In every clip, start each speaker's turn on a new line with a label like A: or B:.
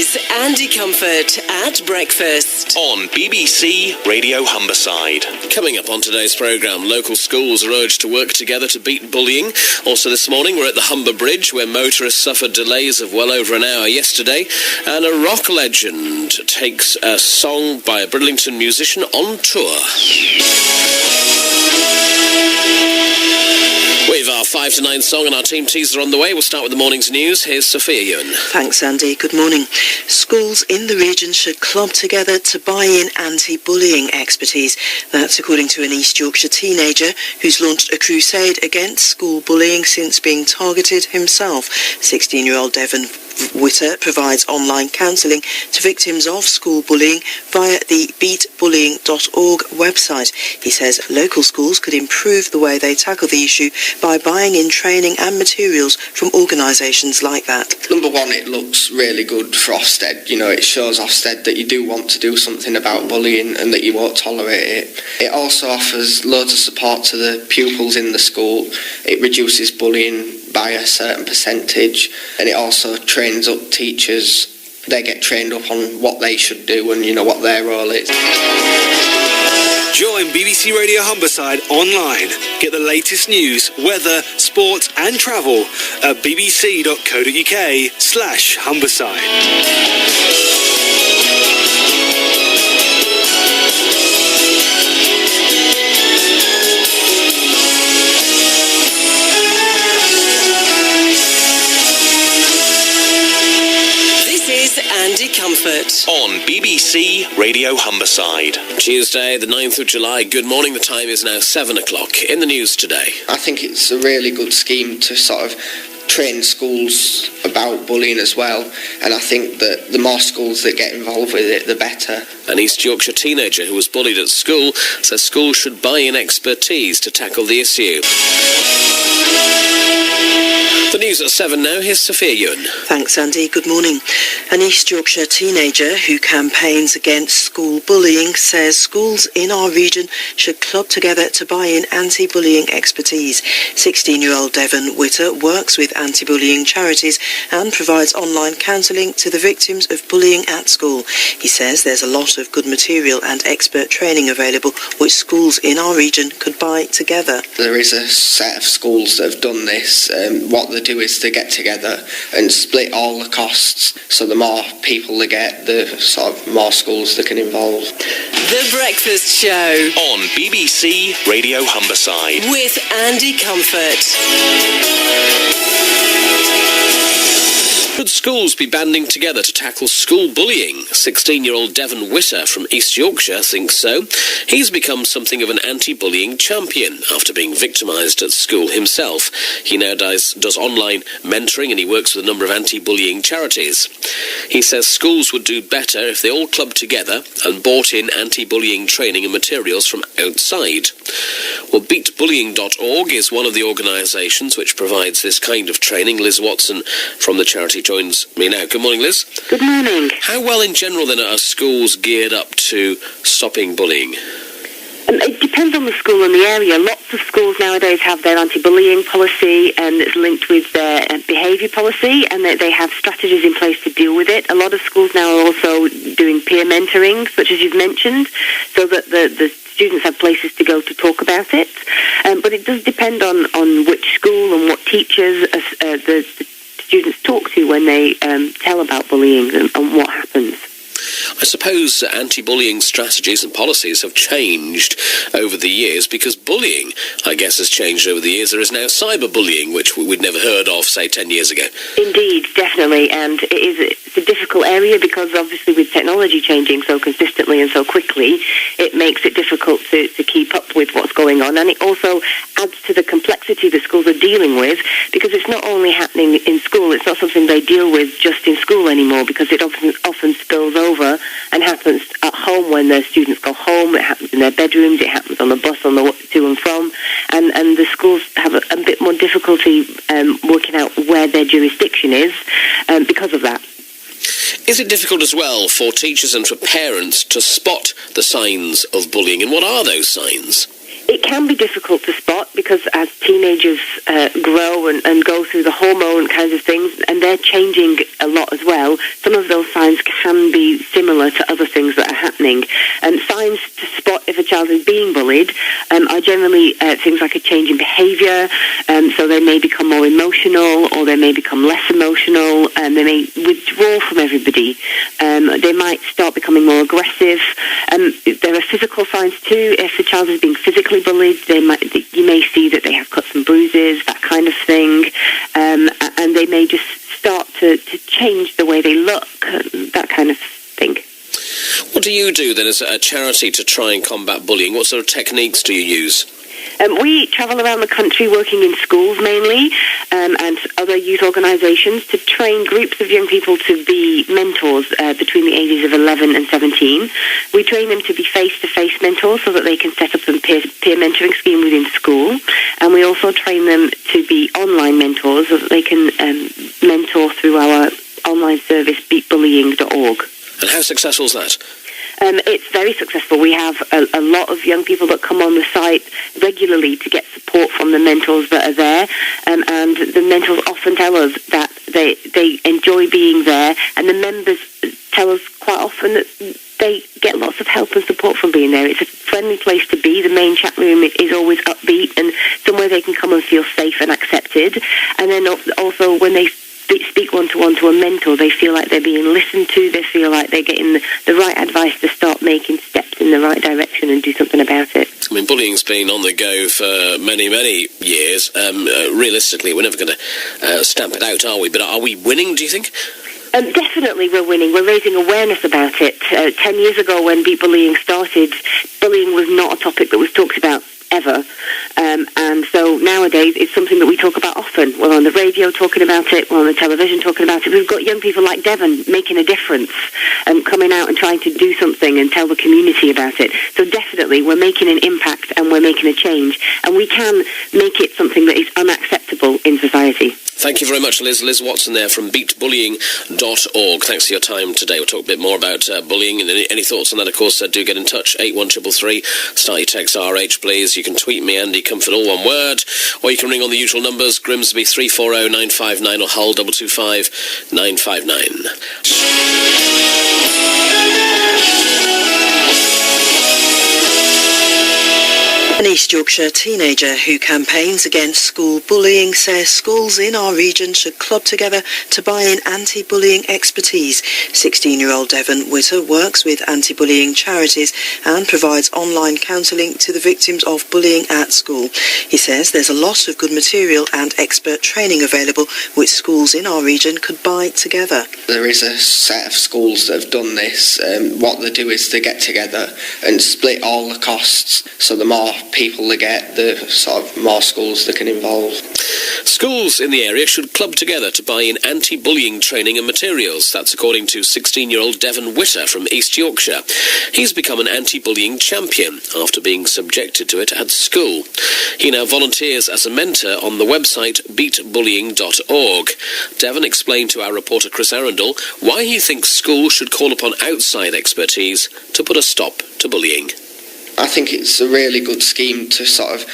A: is Andy Comfort at breakfast
B: on BBC Radio Humberside.
C: Coming up on today's programme, local schools are urged to work together to beat bullying. Also this morning, we're at the Humber Bridge, where motorists suffered delays of well over an hour yesterday. And a rock legend takes a song by a Bridlington musician on tour. With our 5 to 9 song and our team teaser on the way, we'll start with the morning's news. Here's Sophia Ewan.
D: Thanks, Andy. Good morning. Schools in the region should club together to buy in anti-bullying expertise. That's according to an East Yorkshire teenager who's launched a crusade against school bullying since being targeted himself. 16-year-old Devan Witter provides online counselling to victims of school bullying via the BeatBullying.org website. He says local schools could improve the way they tackle the issue by buying in training and materials from organisations like that.
E: Number one, it looks really good for Ofsted. You know, it shows Ofsted that you do want to do something about bullying and that you won't tolerate it. It also offers loads of support to the pupils in the school. It reduces bullying by a certain percentage, and it also trains up teachers. They get trained up on what they should do and, you know, what their role is.
B: Join BBC Radio Humberside online. Get the latest news, weather, sport and travel at bbc.co.uk/Humberside.
A: Andy Comfort
B: on BBC Radio Humberside.
C: Tuesday, the 9th of July. Good morning. The time is now 7 o'clock. In the news today.
E: I think it's a really good scheme to sort of train schools about bullying as well, and I think that the more schools that get involved with it, the better.
C: An East Yorkshire teenager who was bullied at school says schools should buy in expertise to tackle the issue. The news at 7 now. Here's Sophia Ewan.
D: Thanks, Andy. Good morning. An East Yorkshire teenager who campaigns against school bullying says schools in our region should club together to buy in anti-bullying expertise. 16-year-old Devan Witter works with anti-bullying charities and provides online counselling to the victims of bullying at school. He says there's a lot of good material and expert training available which schools in our region could buy together.
E: There is a set of schools that have done this. What they do is to get together and split all the costs, so the more people they get, the sort of more schools they can involve.
A: The Breakfast Show
B: on BBC Radio Humberside
A: with Andy Comfort.
C: Should schools be banding together to tackle school bullying? 16-year-old Devan Witter from East Yorkshire thinks so. He's become something of an anti-bullying champion after being victimised at school himself. He now does online mentoring and he works with a number of anti-bullying charities. He says schools would do better if they all clubbed together and bought in anti-bullying training and materials from outside. Well, BeatBullying.org is one of the organisations which provides this kind of training. Liz Watson from the charity joins me now. Good morning, Liz.
F: Good morning.
C: How well in general then are schools geared up to stopping bullying?
F: It depends on the school and the area. Lots of schools nowadays have their anti-bullying policy and it's linked with their behaviour policy, and they have strategies in place to deal with it. A lot of schools now are also doing peer mentoring, such as you've mentioned, so that the students have places to go to talk about it. But it does depend on which school and what teachers the students talk to when they tell about bullying and what happens.
C: I suppose anti-bullying strategies and policies have changed over the years because bullying, I guess, has changed over the years. There is now cyberbullying, which we'd never heard of, say, 10 years ago.
F: Indeed, definitely, and it's a difficult area because obviously with technology changing so consistently and so quickly, it makes it difficult to keep up with what's going on, and it also adds to the complexity the schools are dealing with because it's not only happening in school, it's not something they deal with just in school anymore because it often spills over and happens at home when the students go home. It happens in their bedrooms, it happens on the bus on the to and from, and the schools have a bit more difficulty working out where their jurisdiction is because of that.
C: Is it difficult as well for teachers and for parents to spot the signs of bullying, and what are those signs?
F: It can be difficult to spot because as teenagers grow and go through the hormone kinds of things, and they're changing a lot as well, some of those signs can be similar to other things that are happening. Signs to spot if a child is being bullied are generally things like a change in behaviour, so they may become more emotional or they may become less emotional, and they may withdraw from everybody. They might start becoming more aggressive. There are physical signs too. If the child is being physically bullied, you may see that they have cuts and bruises, that kind of thing, and they may just start to change the way they look, that kind of thing.
C: What do you do then as a charity to try and combat bullying? What sort of techniques do you use?
F: We travel around the country working in schools mainly and other youth organisations to train groups of young people to be mentors between the ages of 11 and 17. We train them to be face-to-face mentors so that they can set up a peer mentoring scheme within school. And we also train them to be online mentors so that they can mentor through our online service, BeatBullying.org.
C: And how successful is that?
F: It's very successful. We have a lot of young people that come on the site regularly to get support from the mentors that are there, and the mentors often tell us that they enjoy being there, and the members tell us quite often that they get lots of help and support from being there. It's a friendly place to be. The main chat room is always upbeat and somewhere they can come and feel safe and accepted. And then also when they speak one-to-one to a mentor, they feel like they're being listened to, they feel like they're getting the right advice to start making steps in the right direction and do something about it.
C: I mean, bullying's been on the go for many, many years. Realistically, we're never going to stamp it out, are we? But are we winning, do you think?
F: Definitely we're winning. We're raising awareness about it. 10 years ago when BeatBullying started, bullying was not a topic that was talked about ever. And so nowadays it's something that we talk about often. We're on the radio talking about it, we're on the television talking about it. We've got young people like Devan making a difference and coming out and trying to do something and tell the community about it. So definitely we're making an impact and we're making a change, and we can make it something that is unacceptable in society.
C: Thank you very much, Liz. Liz Watson there from BeatBullying.org. Thanks for your time today. We'll talk a bit more about bullying, and any thoughts on that, of course, do get in touch. 81333. Start your text RH, please. You can tweet me, Andy Comfort, all one word, or you can ring on the usual numbers, Grimsby 340 959 or Hull 225 959.
D: An East Yorkshire teenager who campaigns against school bullying says schools in our region should club together to buy in anti-bullying expertise. 16-year-old Devan Witter works with anti-bullying charities and provides online counselling to the victims of bullying at school. He says there's a lot of good material and expert training available which schools in our region could buy together.
E: There is a set of schools that have done this. What they do is they get together and split all the costs, so the more people they get, the sort of more schools they can involve.
C: Schools in the area should club together to buy in anti-bullying training and materials. That's according to 16-year-old Devan Witter from East Yorkshire. He's become an anti-bullying champion after being subjected to it at school. He now volunteers as a mentor on the website BeatBullying.org. Devan explained to our reporter Chris Arundel why he thinks schools should call upon outside expertise to put a stop to bullying.
E: I think it's a really good scheme to sort of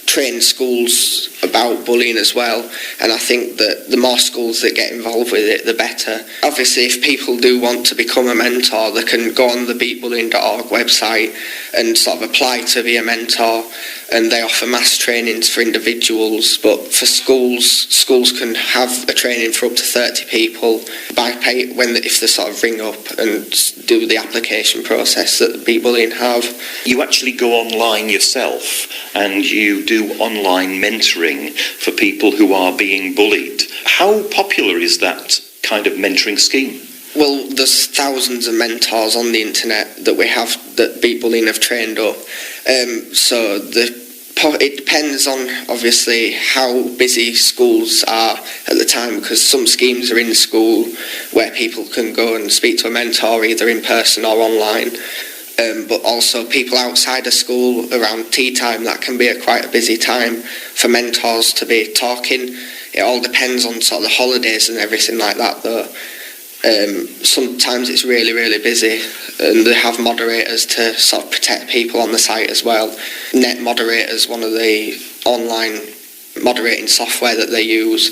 E: train schools about bullying as well, and I think that the more schools that get involved with it, the better. Obviously, if people do want to become a mentor, they can go on the BeatBullying.org website and sort of apply to be a mentor, and they offer mass trainings for individuals, but for schools can have a training for up to 30 people if they sort of ring up and do the application process that BeatBullying have.
G: You actually go online yourself and you do online mentoring for people who are being bullied. How popular is that kind of mentoring scheme?
E: Well, there's thousands of mentors on the internet that we have that BeatBullying have trained up. So it depends on, obviously, how busy schools are at the time, because some schemes are in school where people can go and speak to a mentor either in person or online. But also people outside of school around tea time, that can be quite a busy time for mentors to be talking. It all depends on sort of the holidays and everything like that, though. Sometimes it's really, really busy, and they have moderators to sort of protect people on the site as well. Net Moderator's one of the online moderating software that they use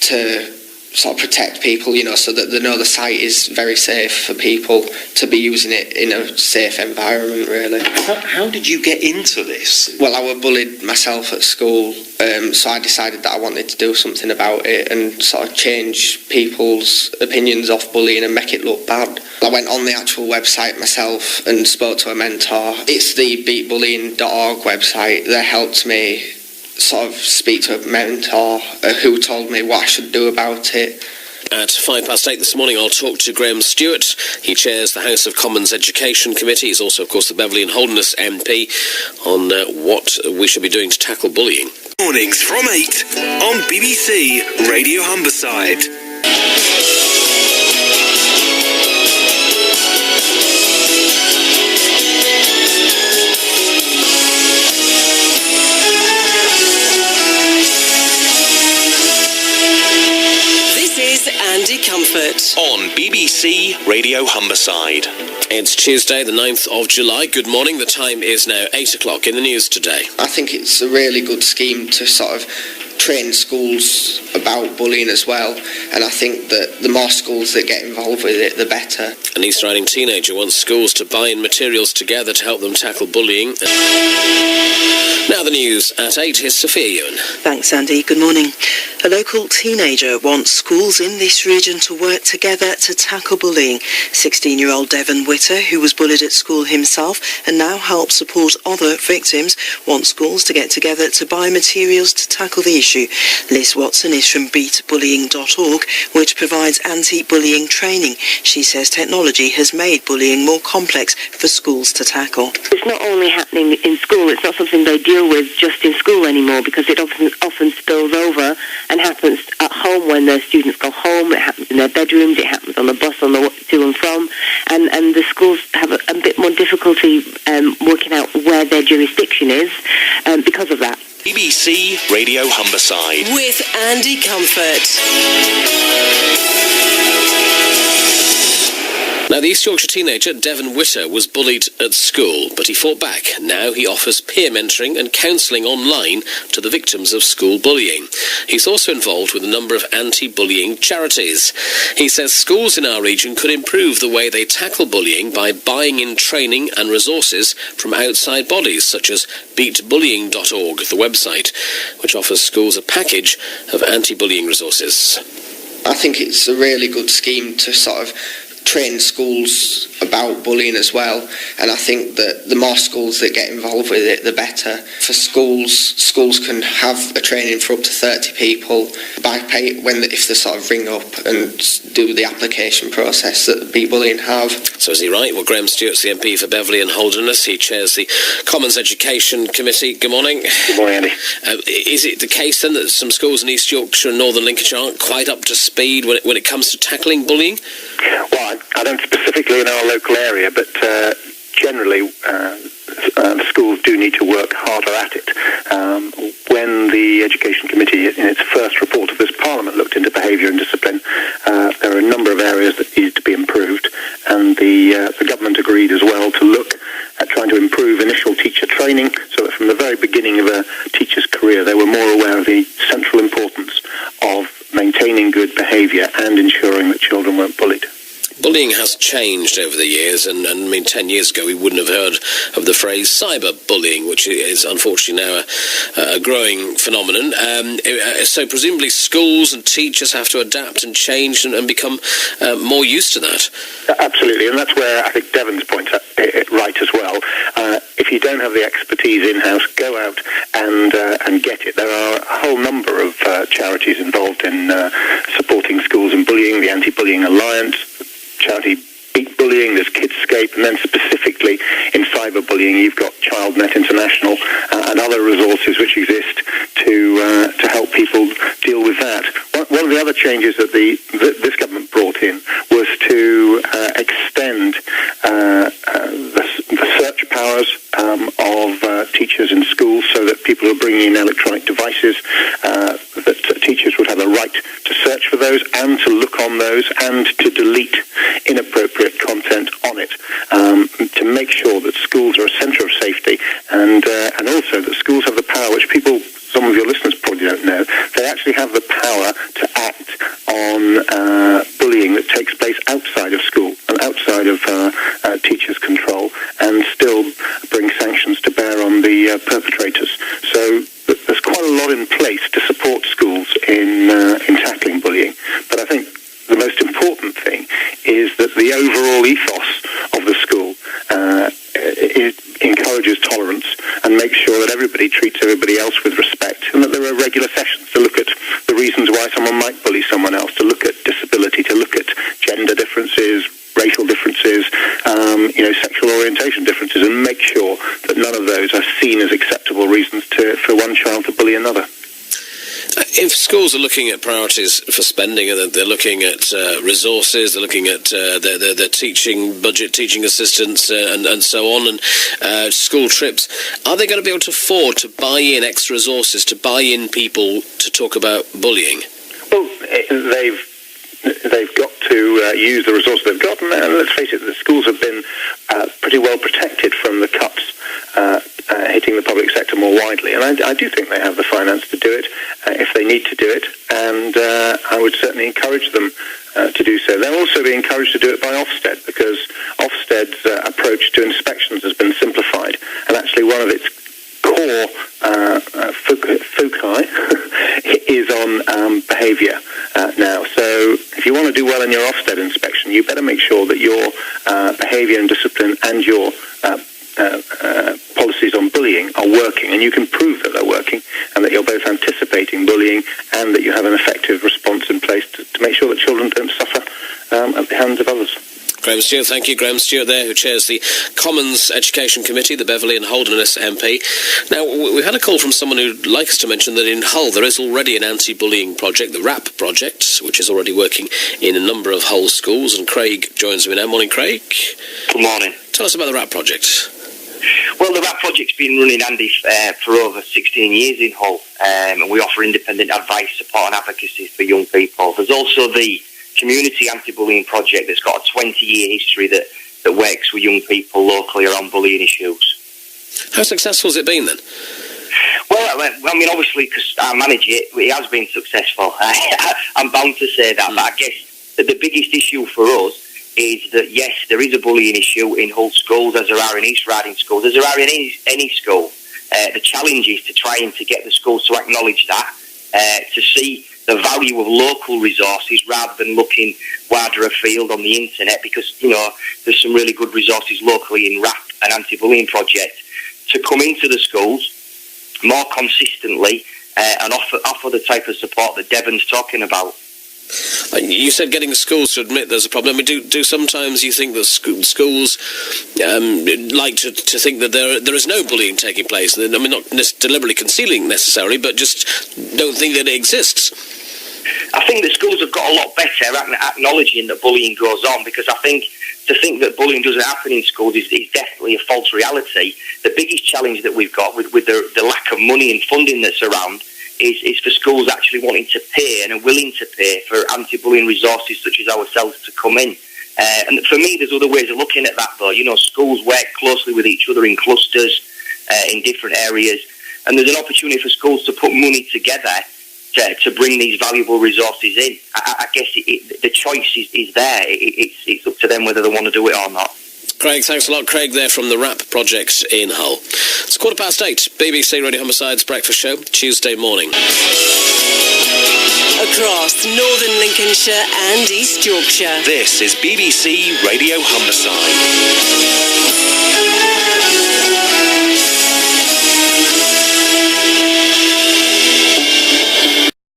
E: to sort of protect people, so that they know the site is very safe for people to be using it in a safe environment, really.
G: How did you get into this?
E: Well, I was bullied myself at school, so I decided that I wanted to do something about it and sort of change people's opinions of bullying and make it look bad. I went on the actual website myself and spoke to a mentor. It's the BeatBullying.org website. They helped me sort of speak to a mentor who told me what I should do about it.
C: At 8:05 this morning, I'll talk to Graham Stewart. He chairs the House of Commons Education Committee. He's also, of course, the Beverley and Holderness MP, on what we should be doing to tackle bullying.
B: Mornings from 8 on BBC Radio Humberside.
A: Andy Comfort
G: On BBC Radio Humberside.
C: It's Tuesday, the 9th of July. Good morning. The time is now 8 o'clock in the news today.
E: I think it's a really good scheme to sort of train schools about bullying as well, and I think that the more schools that get involved with it, the better.
C: An East Riding teenager wants schools to buy in materials together to help them tackle bullying. Now the news at 8, here's Sophia Ewan.
D: Thanks, Andy. Good morning. A local teenager wants schools in this region to work together to tackle bullying. 16-year-old Devan Witter, who was bullied at school himself and now helps support other victims, wants schools to get together to buy materials to tackle the issue. Liz Watson is from BeatBullying.org, which provides anti-bullying training. She says technology has made bullying more complex for schools to tackle.
F: It's not only happening in school, it's not something they deal with just in school anymore, because it often spills over and happens at home when their students go home. It happens in their bedrooms, it happens on the bus on the to and from, and the schools have a bit more difficulty working out where their jurisdiction is because of that.
G: BBC Radio Humberside.
A: with Andy Comfort.
C: Now, the East Yorkshire teenager Devan Witter was bullied at school, but he fought back. Now he offers peer mentoring and counselling online to the victims of school bullying. He's also involved with a number of anti-bullying charities. He says schools in our region could improve the way they tackle bullying by buying in training and resources from outside bodies, such as BeatBullying.org, the website, which offers schools a package of anti-bullying resources.
E: I think it's a really good scheme to sort of train schools about bullying as well, and I think that the more schools that get involved with it, the better. For schools can have a training for up to 30 people by pay if they sort of ring up and do the application process that BeatBullying have.
C: So is he right? Well, Graham Stewart's the MP for Beverley and Holderness. He chairs the Commons Education Committee. Good morning.
H: Good morning, Andy.
C: Is it the case then that some schools in East Yorkshire and Northern Lincolnshire aren't quite up to speed when it comes to tackling bullying?
H: Well, I don't specifically in our local area, but generally schools do need to work harder at it. When the Education Committee, in its first report of this Parliament, looked into behaviour and discipline, there are a number of areas that needed to be improved, and the government agreed as well to look at trying to improve initial teacher training, so that from the very beginning of a teacher's career they were more aware of the central importance of maintaining good behaviour and ensuring that children weren't bullied.
C: Bullying has changed over the years, and I mean, 10 years ago we wouldn't have heard of the phrase cyberbullying, which is unfortunately now a growing phenomenon. So presumably schools and teachers have to adapt and change and become more used to that.
H: Absolutely, and that's where I think Devan's point right as well. If you don't have the expertise in-house, go out and get it. There are a whole number of charities involved in supporting schools and bullying, the Anti-Bullying Alliance, charity BeatBullying, there's Kidscape, and then specifically in cyberbullying you've got ChildNet International and other resources which exist to help people deal with that. One of the other changes that this government brought in was to extend the search powers of teachers in schools, so that people who are bringing in electronic devices, that teachers would have a right to search for those. those and to look on those and to delete inappropriate content on it, to make sure that schools are a centre of safety, and also that schools have the power, which some of your listeners probably don't know, they actually have the power to act on bullying that takes place outside of school and outside of teachers' control, and still bring sanctions to bear on the perpetrators. So there's quite a lot in place to support schools in tackling bullying. But I think the most important thing is that the overall ethos of the school encourages tolerance and makes sure that everybody treats everybody else with respect, and that there are regular sessions to look at the reasons why someone might bully someone else, to look at disability, to look at gender differences, racial differences, sexual orientation differences, and make sure that none of those are seen as acceptable reasons for one child to bully another.
C: If schools are looking at priorities for spending, and they're looking at resources, they're looking at their teaching budget, teaching assistants, and so on, and school trips, are they going to be able to afford to buy in extra resources, to buy in people to talk about bullying?
H: Well, they've got to use the resources they've got, and let's face it, the schools have been pretty well protected from the cuts hitting the public sector more widely, and I do think they have the finance to do it if they need to do it, and I would certainly encourage them to do so. They'll also be encouraged to do it by Ofsted, because Ofsted's approach to inspections has been simplified, and actually one of its core foci is on behaviour now. So if you want to do well in your Ofsted inspection, you better make sure that your behaviour and discipline and your policies on bullying are working, and you can prove that they're working, and that you're both anticipating bullying and that you have an effective response in place to make sure that children don't suffer at the hands of others.
C: Graham Stewart, thank you. Graham Stewart there, who chairs the Commons Education Committee, the Beverley and Holderness MP. Now, we've had a call from someone who'd like us to mention that in Hull there is already an anti-bullying project, the RAP project, which is already working in a number of Hull schools, and Craig joins me now. Morning, Craig.
I: Good morning.
C: Tell us about the RAP project.
I: Well, the RAP project's been running, Andy, for over 16 years in Hull, and we offer independent advice, support and advocacy for young people. There's also the Community Anti-Bullying Project that's got a 20-year history that works with young people locally around bullying issues.
C: How successful has it been then?
I: Well, I mean, obviously, because I manage it has been successful. I'm bound to say that, but I guess that the biggest issue for us is that, yes, there is a bullying issue in Hull schools, as there are in East Riding schools, as there are in any school. The challenge is to try and to get the schools to acknowledge that, to see the value of local resources rather than looking wider afield on the internet, because, there's some really good resources locally in RAP and Anti-Bullying Project, to come into the schools more consistently and offer the type of support that Devan's talking about.
C: You said getting schools to admit there's a problem. I mean, do sometimes you think that schools like to think that there is no bullying taking place? I mean, not deliberately concealing necessarily, but just don't think that it exists.
I: I think that schools have got a lot better at acknowledging that bullying goes on, because I think to think that bullying doesn't happen in schools is definitely a false reality. The biggest challenge that we've got with the lack of money and funding that's around is for schools actually wanting to pay and are willing to pay for anti-bullying resources such as ourselves to come in. And for me, there's other ways of looking at that, though. Schools work closely with each other in clusters in different areas, and there's an opportunity for schools to put money together to bring these valuable resources in. I guess the choice is there. It's up to them whether they want to do it or not.
C: Craig, thanks a lot. Craig there from the RAP project in Hull. It's 8:15, BBC Radio Humberside's Breakfast Show, Tuesday morning.
A: Across northern Lincolnshire and East Yorkshire.
B: This is BBC Radio Humberside.